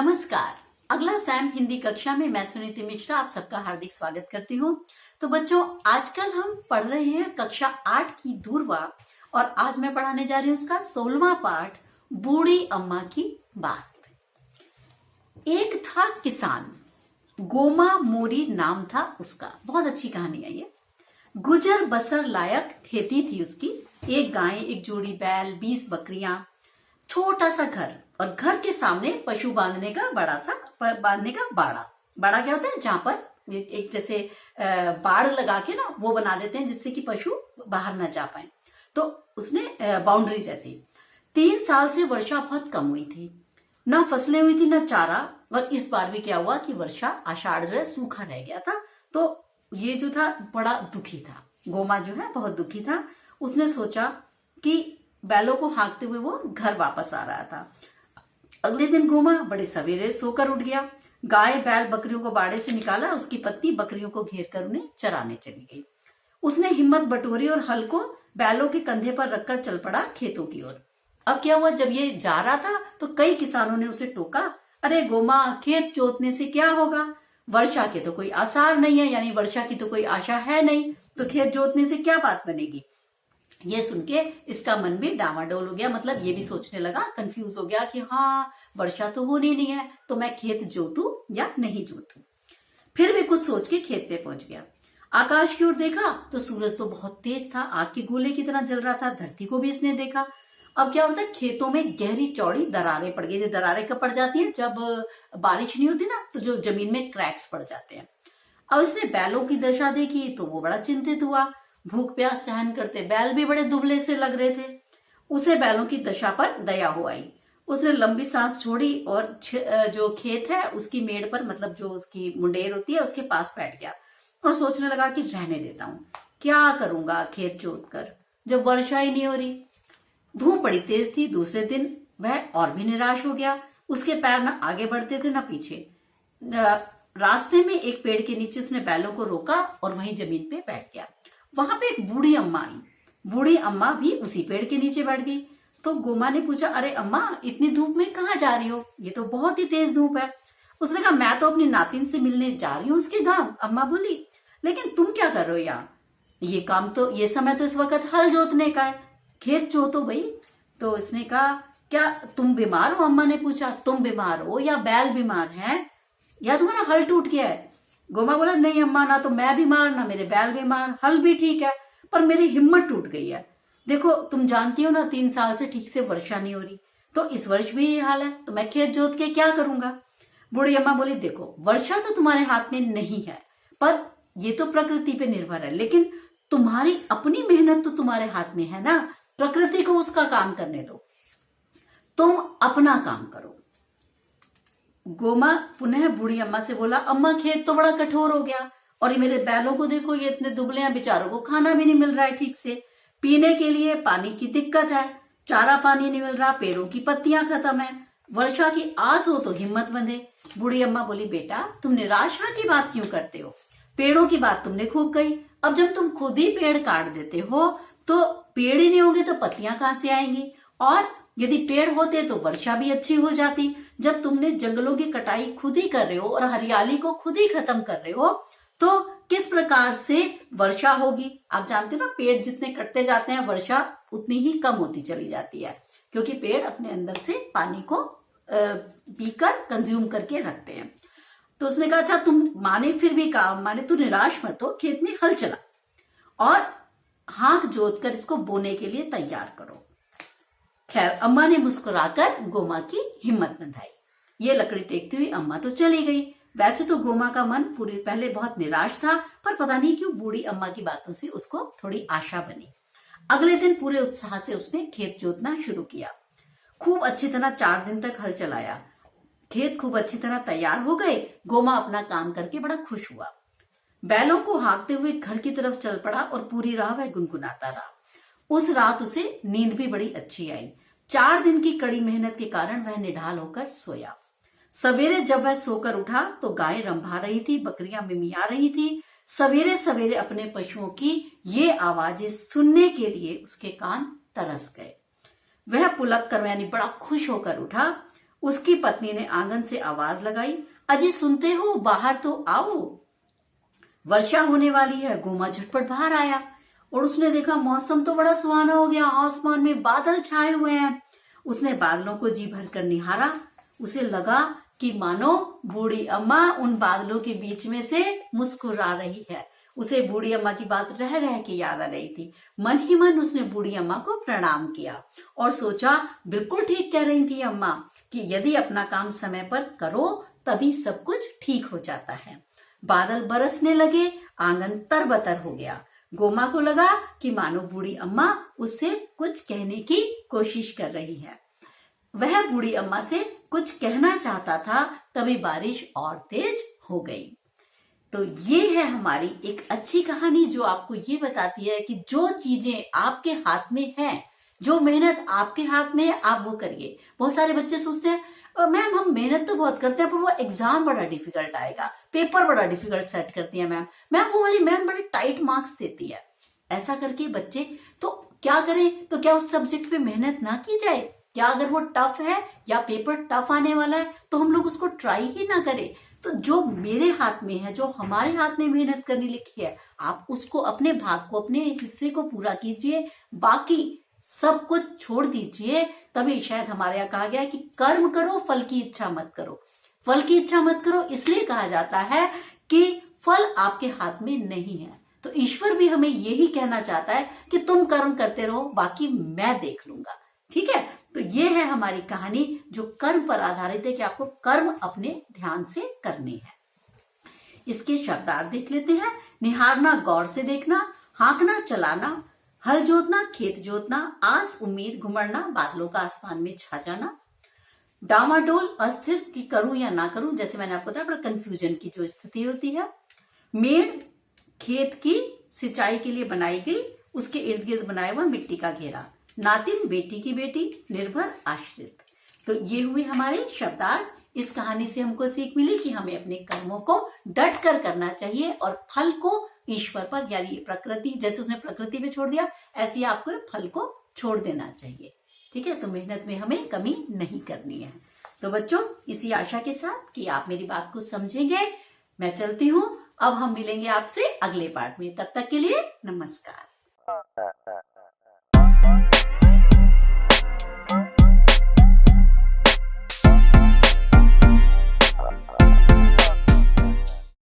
नमस्कार। अगला सैम हिंदी कक्षा में मैं सुनीति मिश्रा आप सबका हार्दिक स्वागत करती हूँ। तो बच्चों, आजकल हम पढ़ रहे हैं कक्षा 8 की धुरवा और आज मैं पढ़ाने जा रही हूँ उसका 16वां पाठ, बूढ़ी अम्मा की बात। एक था किसान, गोमा मोरी नाम था उसका। बहुत अच्छी कहानी है ये। गुजर बसर लायक खेती थी उसकी। एक गाय, एक जोड़ी बैल, 20 बकरियां, छोटा सा घर और घर के सामने पशु बांधने का बाड़ा। बाड़ा क्या होता है? जहां पर एक जैसे बाड़ लगा के ना वो बना देते हैं जिससे कि पशु बाहर ना जा पाए। तो उसने बाउंड्री जैसी। 3 साल से वर्षा बहुत कम हुई थी, ना फसलें हुई थी ना चारा। और इस बार भी क्या हुआ कि वर्षा आषाढ़ जो है सूखा रह गया था। तो ये जो था बड़ा दुखी था। गोमा जो है बहुत दुखी था। उसने सोचा कि बैलों को हाँकते हुए वो घर वापस आ रहा था। अगले दिन गोमा बड़े सवेरे सोकर उठ गया। गाय बैल बकरियों को बाड़े से निकाला। उसकी पत्नी बकरियों को घेर कर उन्हें चराने चली गई। उसने हिम्मत बटोरी और हल को बैलों के कंधे पर रखकर चल पड़ा खेतों की ओर। अब क्या हुआ, जब ये जा रहा था तो कई किसानों ने उसे टोका, अरे गोमा, खेत जोतने से क्या होगा? वर्षा के तो कोई आसार नहीं है, यानी वर्षा की तो कोई आशा है नहीं, तो खेत जोतने से क्या बात बनेगी? ये सुन के इसका मन भी डामाडोल हो गया। मतलब ये भी सोचने लगा, कंफ्यूज हो गया कि हाँ, वर्षा तो होनी नहीं है, तो मैं खेत जोतूं या नहीं जोतूं। फिर भी कुछ सोच के खेत पे पहुंच गया। आकाश की ओर देखा तो सूरज तो बहुत तेज था, आग के गोले की तरह जल रहा था। धरती को भी इसने देखा। अब क्या होता है, खेतों में गहरी चौड़ी दरारें पड़ गई थी। दरारें कब पड़ जाती हैं? जब बारिश नहीं होती ना, तो जो जमीन में क्रैक्स पड़ जाते हैं। अब इसने बैलों की दशा देखी तो वो बड़ा चिंतित हुआ। भूख प्यास सहन करते बैल भी बड़े दुबले से लग रहे थे। उसे बैलों की दशा पर दया हो आई। उसने लंबी सांस छोड़ी और जो खेत है उसकी मेड़ पर, मतलब जो उसकी मुंडेर होती है, उसके पास बैठ गया और सोचने लगा कि रहने देता हूं, क्या करूंगा खेत जोत कर जब वर्षा ही नहीं हो रही। धूप बड़ी तेज थी। दूसरे दिन वह और भी निराश हो गया। उसके पैर न आगे बढ़ते थे न पीछे। रास्ते में एक पेड़ के नीचे उसने बैलों को रोका और वहीं जमीन पे बैठ गया। वहां पे एक बूढ़ी अम्मा आई। बूढ़ी अम्मा भी उसी पेड़ के नीचे बैठ गई। तो गोमा ने पूछा, अरे अम्मा, इतनी धूप में कहाँ जा रही हो? ये तो बहुत ही तेज धूप है। उसने कहा, मैं तो अपनी नातिन से मिलने जा रही हूँ उसके गांव। अम्मा बोली, लेकिन तुम क्या कर रहे हो यहाँ? ये समय तो इस वक्त हल जोतने का है, खेत जोतो भाई। तो इसने कहा, क्या तुम बीमार हो? अम्मा ने पूछा, तुम बीमार हो या बैल बीमार है या तुम्हारा हल टूट गया है? गोमा बोला, नहीं अम्मा, ना तो मैं बीमार ना मेरे बैल बीमार, हल भी ठीक है, पर मेरी हिम्मत टूट गई है। देखो, तुम जानती हो ना, 3 साल से ठीक से वर्षा नहीं हो रही, तो इस वर्ष भी ये हाल है, तो मैं खेत जोत के क्या करूंगा? बूढ़ी अम्मा बोली, देखो, वर्षा तो तुम्हारे हाथ में नहीं है, पर ये तो प्रकृति पे निर्भर है, लेकिन तुम्हारी अपनी मेहनत तो तुम्हारे हाथ में है ना। प्रकृति को उसका काम करने दो, तुम अपना काम करो। गोमा पुनः बूढ़ी अम्मा से बोला, अम्मा, खेत तो बड़ा कठोर हो गया और ये मेरे बैलों को देखो, ये इतने दुबले हैं, बेचारों को खाना भी नहीं मिल रहा है ठीक से, पीने के लिए पानी की दिक्कत है, चारा पानी नहीं मिल रहा, पेड़ों की पत्तियां खत्म है, वर्षा की आस हो तो हिम्मत बंधे। बूढ़ी अम्मा बोली, बेटा, तुम निराशा की बात क्यों करते हो? पेड़ों की बात तुमने खूब कही। अब जब तुम खुद ही पेड़ काट देते हो तो पेड़ ही नहीं होंगे तो पत्तियां कहां से आएंगी? और यदि पेड़ होते तो वर्षा भी अच्छी हो जाती। जब तुमने जंगलों की कटाई खुद ही कर रहे हो और हरियाली को खुद ही खत्म कर रहे हो, तो किस प्रकार से वर्षा होगी? आप जानते हो ना, पेड़ जितने कटते जाते हैं वर्षा उतनी ही कम होती चली जाती है, क्योंकि पेड़ अपने अंदर से पानी को पीकर कंज्यूम करके रखते हैं। तो उसने कहा, अच्छा तुम माने, फिर भी कहा, माने तू निराश मत हो, खेत में हल चला और हाँक जोत कर इसको बोने के लिए तैयार करो। खैर, अम्मा ने मुस्कुराकर गोमा की हिम्मत बंधाई। ये लकड़ी टेकती हुई अम्मा तो चली गई। वैसे तो गोमा का मन पहले बहुत निराश था, पर पता नहीं क्यों बूढ़ी अम्मा की बातों से उसको थोड़ी आशा बनी। अगले दिन पूरे उत्साह से उसने खेत जोतना शुरू किया। खूब अच्छी तरह 4 दिन तक हल चलाया। खेत खूब अच्छी तरह तैयार हो गए। गोमा अपना काम करके बड़ा खुश हुआ। बैलों को हाँकते हुए घर की तरफ चल पड़ा और पूरी राह वह गुनगुनाता रहा। उस रात उसे नींद भी बड़ी अच्छी आई। 4 दिन की कड़ी मेहनत के कारण वह निढाल होकर सोया। सवेरे जब वह सोकर उठा तो गाय रंभा रही थी, बकरियां मिमिया रही थी। सवेरे सवेरे अपने पशुओं की ये आवाजें सुनने के लिए उसके कान तरस गए। वह पुलक कर, यानी बड़ा खुश होकर उठा। उसकी पत्नी ने आंगन से आवाज लगाई, अजी सुनते हो, बाहर तो आओ, वर्षा होने वाली है। गोमा झटपट बाहर आया और उसने देखा मौसम तो बड़ा सुहाना हो गया, आसमान में बादल छाए हुए हैं। उसने बादलों को जी भर कर निहारा। उसे लगा कि मानो बूढ़ी अम्मा उन बादलों के बीच में से मुस्कुरा रही है। उसे बूढ़ी अम्मा की बात रह रह के याद आ रही थी। मन ही मन उसने बूढ़ी अम्मा को प्रणाम किया और सोचा, बिल्कुल ठीक कह रही थी अम्मा कि यदि अपना काम समय पर करो तभी सब कुछ ठीक हो जाता है। बादल बरसने लगे, आंगन तरबतर हो गया। गोमा को लगा कि मानो बूढ़ी अम्मा उससे कुछ कहने की कोशिश कर रही है। वह बूढ़ी अम्मा से कुछ कहना चाहता था, तभी बारिश और तेज हो गई। तो ये है हमारी एक अच्छी कहानी जो आपको ये बताती है कि जो चीजें आपके हाथ में है, जो मेहनत आपके हाथ में है, आप वो करिए। बहुत सारे बच्चे सोचते हैं मैम हम मेहनत तो बहुत करते हैं पर वो एग्जाम बड़ा डिफिकल्ट आएगा, पेपर बड़ा डिफिकल्ट सेट करती है मैम वो वाली मैम बड़े टाइट मार्क्स देती है। ऐसा करके बच्चे तो क्या करें, तो क्या उस सब्जेक्ट पे मेहनत ना की जाए? क्या अगर वो टफ है या पेपर टफ आने वाला है तो हम लोग उसको ट्राई ही ना करें? तो जो मेरे हाथ में है, जो हमारे हाथ में मेहनत करनी लिखी है, आप उसको अपने भाग को, अपने हिस्से को पूरा कीजिए, बाकी सब कुछ छोड़ दीजिए। तभी शायद हमारे यहाँ कहा गया है कि कर्म करो, फल की इच्छा मत करो। फल की इच्छा मत करो इसलिए कहा जाता है कि फल आपके हाथ में नहीं है। तो ईश्वर भी हमें यही कहना चाहता है कि तुम कर्म करते रहो, बाकी मैं देख लूंगा। ठीक है, तो ये है हमारी कहानी जो कर्म पर आधारित है कि आपको कर्म अपने ध्यान से करने हैं। इसके शब्दार्थ देख लेते हैं। निहारना, गौर से देखना, हाँकना, चलाना, हल जोतना, खेत जोतना, आस उम्मीद, घुमड़ना, बादलों का आसमान में छा जाना, डामाडोल, अस्थिर कि करूं या ना करूं, जैसे मैंने आपको बताया, बड़ा कंफ्यूजन की जो स्थिति होती है। मेड़, खेत की सिंचाई के लिए बनाई गई, उसके इर्द गिर्द बनाया हुआ मिट्टी का घेरा। नातिन, बेटी की बेटी, निर्भर, आश्रित। तो ये हुए हमारे शब्दार्थ। इस कहानी से हमको सीख मिली कि हमें अपने कर्मों को डट कर करना चाहिए और फल को ईश्वर पर, यानी प्रकृति, जैसे उसने प्रकृति पे छोड़ दिया, ऐसे ही आपको फल को छोड़ देना चाहिए। ठीक है, तो मेहनत में हमें कमी नहीं करनी है। तो बच्चों, इसी आशा के साथ कि आप मेरी बात को समझेंगे, मैं चलती हूँ। अब हम मिलेंगे आपसे अगले पार्ट में। तब तक के लिए नमस्कार।